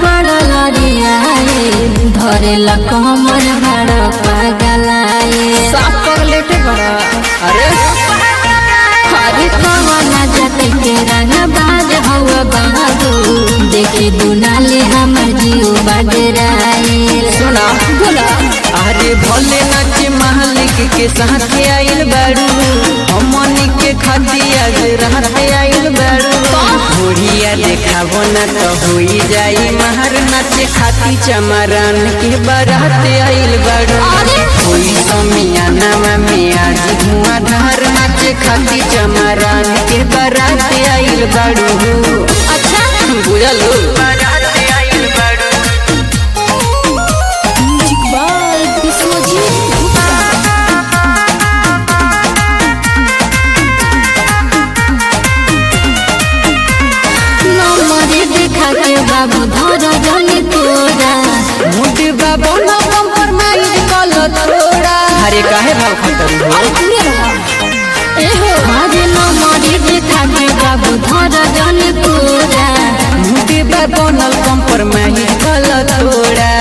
बड़ा लड़ियाए धरे लकमर बड़ा पगलाए साफ पगलेट बड़ा। अरे हरे कवना जाति के रंग बाज हवा बहादुर देखे दुनाले हमर जीव बगराए सुना बोला अरे भोले नाचे मालिक के साथ आइल बाड़ू हमनी के खतिया रात आइल बाड़ू घोड़िया देखाबो न तो होई जाई महर नाचे खाती चमरान के बारात आइल बाड़ू कोई समियाना में आज धुआंधार नाचे खाती चमरान के बारात आइल बाड़ू। अच्छा बुझलो बारात आइल बाड़ू। म्यूजिक बाय विश्वजीत नमरे देखा के बाबू धर जनी तोरा मोटे बाबू न कम्प्रोमाइज कल थोड़ा। अरे काहे भाव खतर हो अरे तूने रहा एहो हरे नमरे देखा के बाबू धर जनी तोरा मोटे बाबू न कम्प्रोमाइज कल थोड़ा।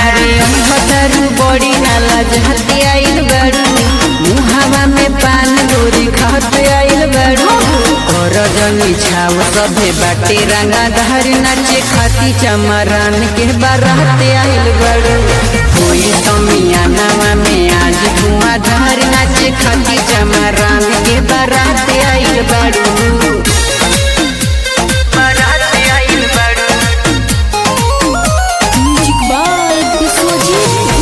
अरे खतर बड़ी नाला जहती आइल बाड़ू मुहावा में पान गोरी खात आइल बाड़ू और जनी छाव सभे बाटे रंगा धार नाचे खाती चमरान के बारात आइल बाड़ू कोई समियाना में आज धुआंधार नाचे खाती चमरान के बारात आइल बाड़ू। बारात आइल बाड़ू। म्यूजिक बाय विश्वजीत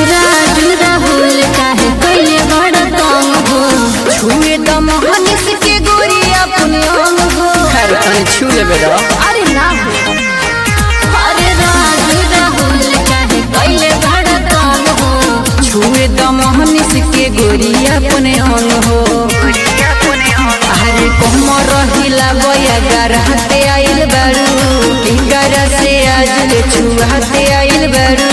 राजू राहुल काहे कइले बड़ा तंग हो छुए तो मोहनिस के गोरी अपने अंग हो। खैर तने छू लेबे रो। अरे ना हो अरे राजू राहुल काहे कइले बड़ा तंग हो छुए तो मोहनिस के गोरी अपने अंग हो। अरे कोमर रहिला बया गरहते आइल बाड़ू टिंगरा से आज ले छुआते आइल बाड़ू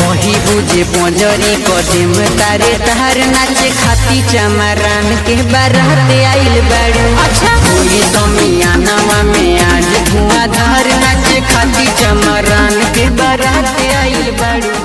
ओही बुझे पंजरी कदम तारे तार नाचे खाती चमरान के बारात आइल बाड़ू। अच्छा कोई समियाना में आज धुआंधार नाचे खाती चमरान के बारात आइल बाड़ू।